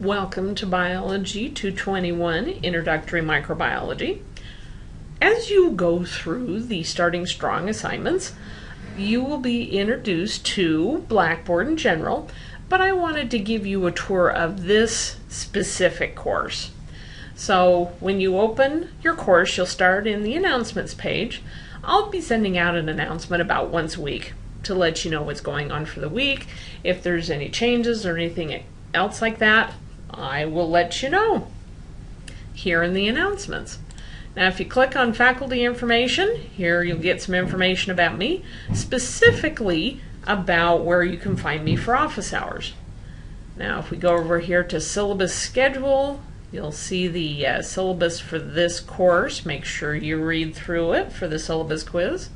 Welcome to Biology 221, Introductory Microbiology. As you go through the Starting Strong assignments, you will be introduced to Blackboard in general, but I wanted to give you a tour of this specific course. So when you open your course, you'll start in the announcements page. I'll be sending out an announcement about once a week to let you know what's going on for the week. If there's any changes or anything else like that, I will let you know here in the announcements. Now if you click on faculty information, here you'll get some information about me, specifically about where you can find me for office hours. Now if we go over here to syllabus schedule, you'll see the syllabus for this course. Make sure you read through it for the syllabus quiz.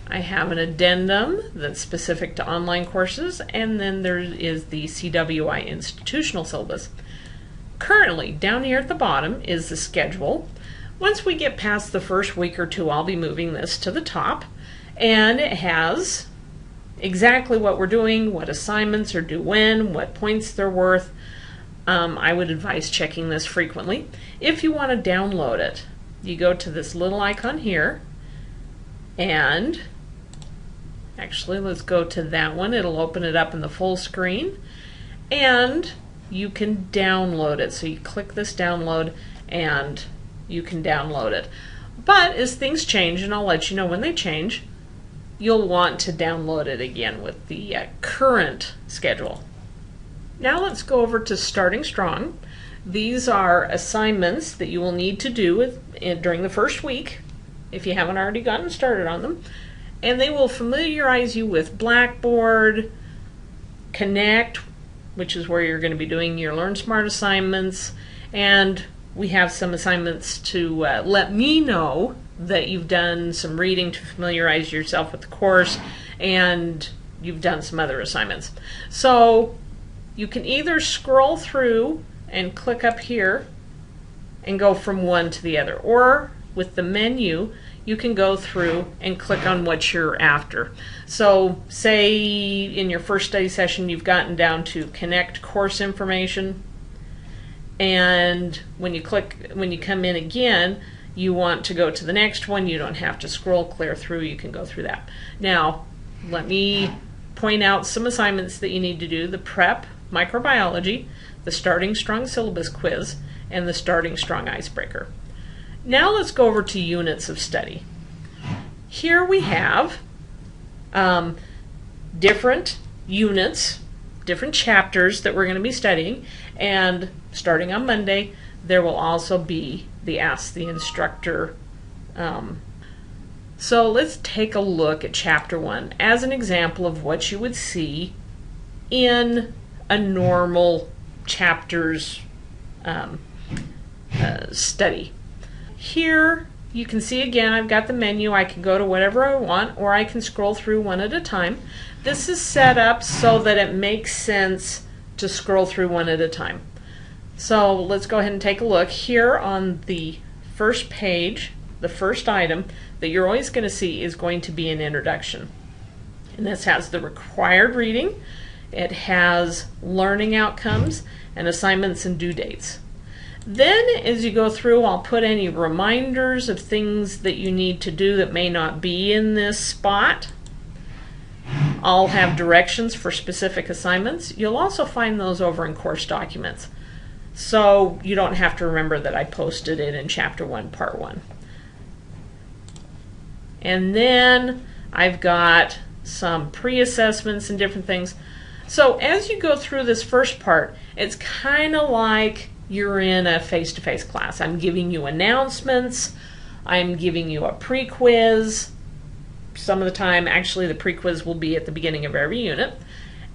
I have an addendum that's specific to online courses, and then there is the CWI institutional syllabus. Currently, down here at the bottom is the schedule. Once we get past the first week or two, I'll be moving this to the top, and it has exactly what we're doing, what assignments are due when, what points they're worth. I would advise checking this frequently. If you want to download it, you go to this little icon here, and actually let's go to that one. It'll open it up in the full screen, and you can download it. So you click this download and you can download it. But as things change, and I'll let you know when they change, you'll want to download it again with the current schedule. Now let's go over to Starting Strong. These are assignments that you will need to do during the first week if you haven't already gotten started on them. And they will familiarize you with Blackboard, Connect, which is where you're going to be doing your Learn Smart assignments, and we have some assignments to let me know that you've done some reading to familiarize yourself with the course, and you've done some other assignments. So you can either scroll through and click up here and go from one to the other, or with the menu you can go through and click on what you're after. So say in your first study session you've gotten down to Connect course information, and when you come in again you want to go to the next one, you don't have to scroll clear through, you can go through that. Now let me point out some assignments that you need to do: the Prep Microbiology, the Starting Strong syllabus quiz, and the Starting Strong icebreaker. Now let's go over to units of study. Here we have different units, different chapters that we're going to be studying, and starting on Monday there will also be the Ask the Instructor. So let's take a look at Chapter 1 as an example of what you would see in a normal chapter's study. Here you can see again I've got the menu. I can go to whatever I want, or I can scroll through one at a time. This is set up so that it makes sense to scroll through one at a time. So let's go ahead and take a look. Here on the first page, the first item that you're always going to see is going to be an introduction. And this has the required reading, it has learning outcomes, and assignments and due dates. Then as you go through, I'll put any reminders of things that you need to do that may not be in this spot. I'll have directions for specific assignments. You'll also find those over in course documents, so you don't have to remember that I posted it in Chapter 1, Part 1. And then I've got some pre-assessments and different things. So as you go through this first part, it's kind of like you're in a face-to-face class. I'm giving you announcements, I'm giving you a pre-quiz. Some of the time, actually, the pre-quiz will be at the beginning of every unit.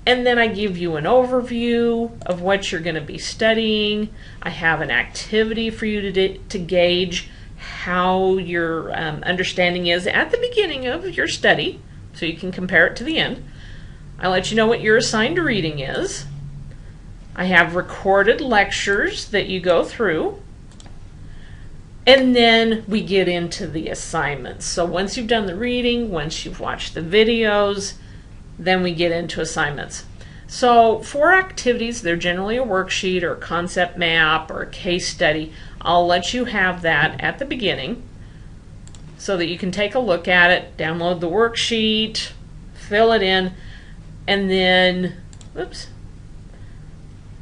And then I give you an overview of what you're going to be studying. I have an activity for you to gauge how your understanding is at the beginning of your study, so you can compare it to the end. I let you know what your assigned reading is. I have recorded lectures that you go through, and then we get into the assignments. So once you've done the reading, once you've watched the videos, then we get into assignments. So for activities, they're generally a worksheet or a concept map or a case study. I'll let you have that at the beginning so that you can take a look at it, download the worksheet, fill it in, and then, oops,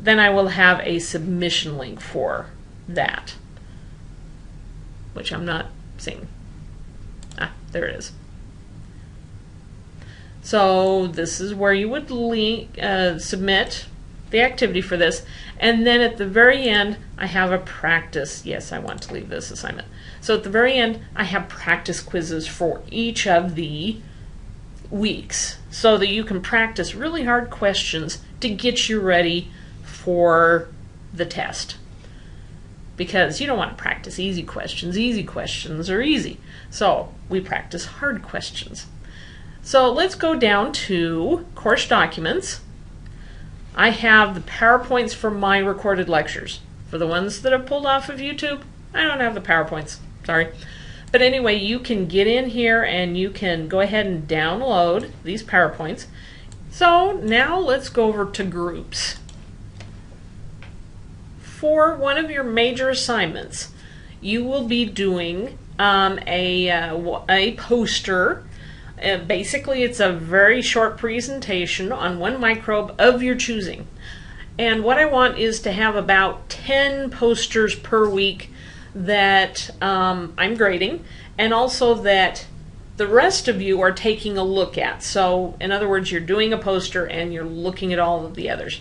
then I will have a submission link for that, which I'm not seeing. Ah, there it is. So this is where you would submit the activity for this, and then at the very end I have a practice. Yes, I want to leave this assignment. So at the very end I have practice quizzes for each of the weeks so that you can practice really hard questions to get you ready for the test. Because you don't want to practice easy questions. Easy questions are easy. So we practice hard questions. So let's go down to course documents. I have the PowerPoints for my recorded lectures. For the ones that I've pulled off of YouTube, I don't have the PowerPoints, sorry. But anyway, you can get in here and you can go ahead and download these PowerPoints. So now let's go over to groups. For one of your major assignments, you will be doing a poster. Basically, it's a very short presentation on one microbe of your choosing. And what I want is to have about 10 posters per week that I'm grading, and also that the rest of you are taking a look at. So, in other words, you're doing a poster and you're looking at all of the others.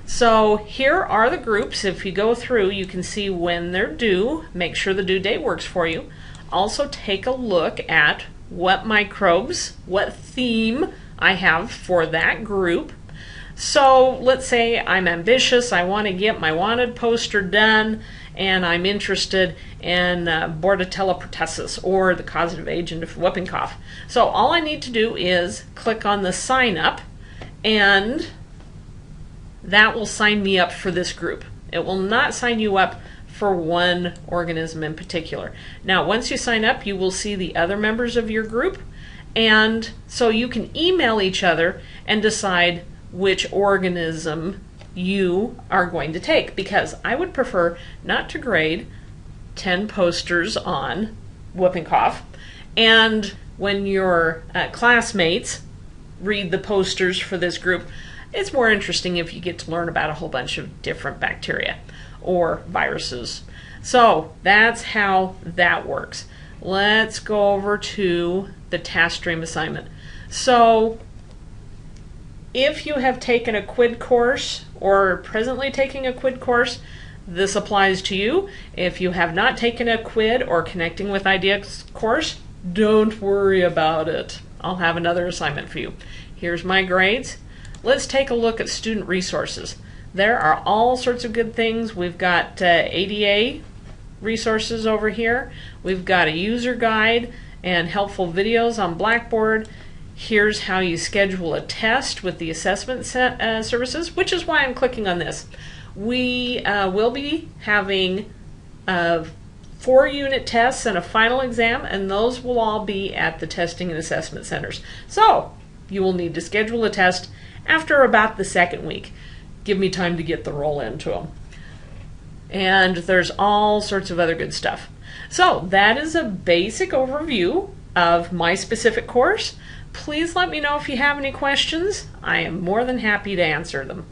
So here are the groups. If you go through, you can see when they're due. Make sure the due date works for you. Also take a look at what microbes, what theme I have for that group. So let's say I'm ambitious, I want to get my wanted poster done, and I'm interested in Bordetella pertussis, or the causative agent of whooping cough. So all I need to do is click on the sign up, and that will sign me up for this group. It will not sign you up for one organism in particular. Now, once you sign up, you will see the other members of your group, and so you can email each other and decide which organism you are going to take, because I would prefer not to grade 10 posters on whooping cough, and when your classmates read the posters for this group, it's more interesting if you get to learn about a whole bunch of different bacteria or viruses. So that's how that works. Let's go over to the task stream assignment. So if you have taken a QUID course or are presently taking a QUID course, this applies to you. If you have not taken a QUID or Connecting with Ideas course, don't worry about it. I'll have another assignment for you. Here's my grades. Let's take a look at student resources. There are all sorts of good things. We've got ADA resources over here. We've got a user guide and helpful videos on Blackboard. Here's how you schedule a test with the assessment services, which is why I'm clicking on this. We will be having 4-unit tests and a final exam, and those will all be at the testing and assessment centers. So you will need to schedule a test after about the 2nd week. Give me time to get the roll into them. And there's all sorts of other good stuff. So that is a basic overview of my specific course. Please let me know if you have any questions. I am more than happy to answer them.